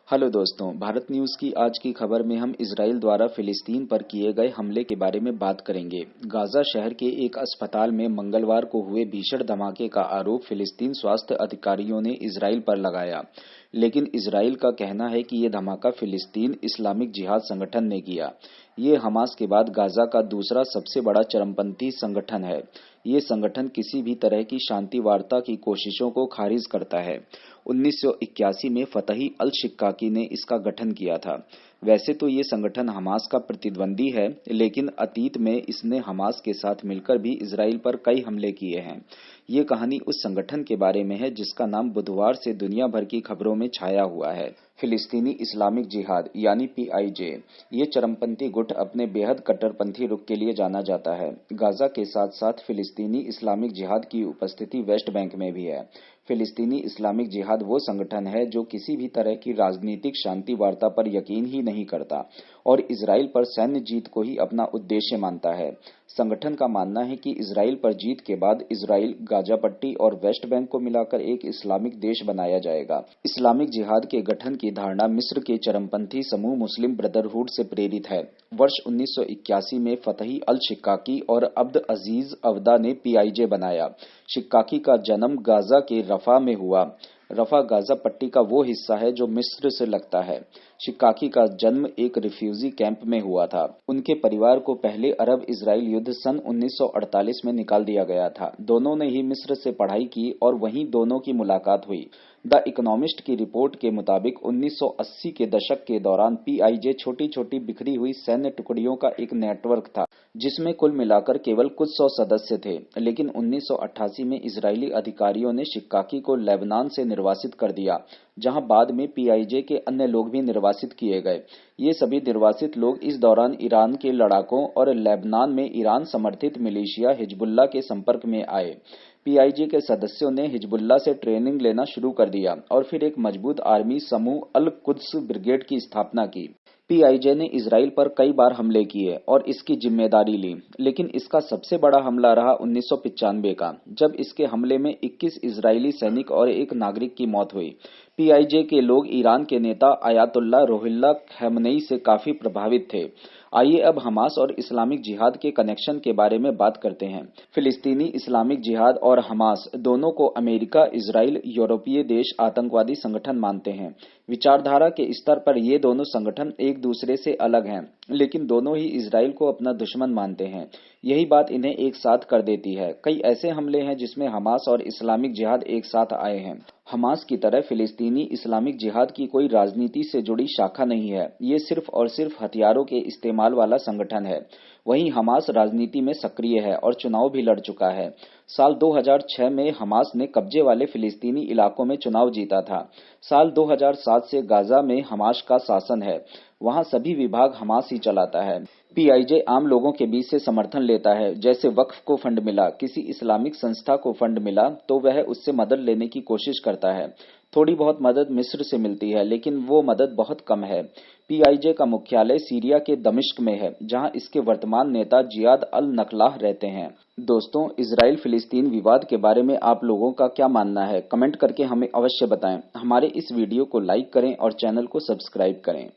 Hello दोस्तों, Bharat news की आज की खबर में हम इजराइल द्वारा फिलिस्तीन पर किए गए हमले के बारे में बात करेंगे। गाजा शहर के एक अस्पताल में मंगलवार को हुए भीषण धमाके का आरोप फिलिस्तीन स्वास्थ्य अधिकारियों ने इजराइल पर लगाया, लेकिन इजराइल का कहना है कि यह धमाका फिलिस्तीन इस्लामिक जिहाद संगठन ने किया। ये हमास के बाद गाजा का दूसरा सबसे बड़ा चरमपंथी संगठन है। ये संगठन किसी भी तरह की शांति वार्ता की कोशिशों को खारिज करता है। 1981 में फतही अल-शिक्काकी ने इसका गठन किया था। वैसे तो ये संगठन हमास का प्रतिद्वंदी है, लेकिन अतीत में इसने हमास के साथ मिलकर भी इजराइल पर कई हमले किए हैं। ये कहानी उस संगठन के बारे में है जिसका नाम बुधवार से दुनिया भर की खबरों में छाया हुआ है। फिलिस्तीनी इस्लामिक जिहाद यानी पीआईजे। ये चरमपंथी गुट अपने बेहद कट्टरपंथी रुख के लिए जाना जाता है। गाजा के साथ साथ फिलिस्तीनी इस्लामिक जिहाद की उपस्थिति वेस्ट बैंक में भी है। फिलिस्तीनी इस्लामिक जिहाद वो संगठन है जो किसी भी तरह की राजनीतिक शांति वार्ता पर यकीन ही नहीं करता और इजराइल पर सैन्य जीत को ही अपना उद्देश्य मानता है। संगठन का मानना है कि इजराइल पर जीत के बाद इजराइल, गाजा पट्टी और वेस्ट बैंक को मिलाकर एक इस्लामिक देश बनाया जाएगा। इस्लामिक जिहाद के गठन की धारणा मिस्र के चरमपंथी समूह मुस्लिम ब्रदरहुड से प्रेरित है। वर्ष 1981 में फतही अल-शिक्काकी और अब्द अजीज अवदा ने पीआईजे बनाया। शिक्काकी का जन्म गाजा के रफा में हुआ। रफा गाजा पट्टी का वो हिस्सा है जो मिस्र से लगता है। शिक्काकी का जन्म एक रिफ्यूजी कैंप में हुआ था। उनके परिवार को पहले अरब इजराइल युद्ध सन 1948 में निकाल दिया गया था। दोनों ने ही मिस्र से पढ़ाई की और वहीं दोनों की मुलाकात हुई। द इकोनॉमिस्ट की रिपोर्ट के मुताबिक 1980 के दशक के दौरान पीआईजे छोटी छोटी बिखरी हुई सैन्य टुकड़ियों का एक नेटवर्क था, जिसमें कुल मिलाकर केवल कुछ सौ सदस्य थे। लेकिन 1988 में इजरायली अधिकारियों ने शिक्काकी को लेबनान से निर्वासित कर दिया, जहां बाद में पीआईजे के अन्य लोग भी निर्वासित किए गए। ये सभी निर्वासित लोग इस दौरान ईरान के लड़ाकों और लेबनान में ईरान समर्थित मिलिशिया हिजबुल्लाह के संपर्क में आए। पीआईजे के सदस्यों ने हिजबुल्लाह से ट्रेनिंग लेना शुरू कर दिया और फिर एक मजबूत आर्मी समूह अल कुद्स ब्रिगेड की स्थापना की। पीआईजे ने इजराइल पर कई बार हमले किए और इसकी जिम्मेदारी ली, लेकिन इसका सबसे बड़ा हमला रहा 1995 का, जब इसके हमले में 21 इजरायली सैनिक और एक नागरिक की मौत हुई। पीआईजे के लोग ईरान के नेता अयातुल्ला रुहुल्लाह खamenei से काफी प्रभावित थे। आइए अब हमास और इस्लामिक जिहाद के कनेक्शन के बारे में बात करते हैं। फिलिस्तीनी इस्लामिक जिहाद और हमास दोनों को अमेरिका, इजराइल, यूरोपीय देश आतंकवादी संगठन मानते हैं। विचारधारा के स्तर पर ये दोनों संगठन एक दूसरे से अलग हैं, लेकिन दोनों ही इजराइल को अपना दुश्मन मानते हैं। यही बात इन्हें एक साथ कर देती है। कई ऐसे हमले हैं जिसमें हमास और इस्लामिक जिहाद एक साथ आए हैं। हमास की तरह फिलिस्तीनी इस्लामिक जिहाद की कोई राजनीति से जुड़ी शाखा नहीं है। ये सिर्फ और सिर्फ हथियारों के इस्तेमाल वाला संगठन है। वहीं हमास राजनीति में सक्रिय है और चुनाव भी लड़ चुका है। साल 2006 में हमास ने कब्जे वाले फिलिस्तीनी इलाकों में चुनाव जीता था। साल 2007 से गाजा में हमास का शासन है। वहां सभी विभाग हमास ही चलाता है। पीआईजे आम लोगों के बीच से समर्थन लेता है। जैसे वक्फ को फंड मिला, किसी इस्लामिक संस्था को फंड मिला तो वह उससे मदद लेने की कोशिश करता है। थोड़ी बहुत मदद मिस्र से मिलती है, लेकिन वो मदद बहुत कम है। पीआईजे का मुख्यालय सीरिया के दमिश्क में है, जहां इसके वर्तमान नेता जियाद अल नखलाह रहते हैं। दोस्तों, इजराइल फिलिस्तीन विवाद के बारे में आप लोगों का क्या मानना है? कमेंट करके हमें अवश्य बताएं। हमारे इस वीडियो को लाइक करें और चैनल को सब्सक्राइब करें।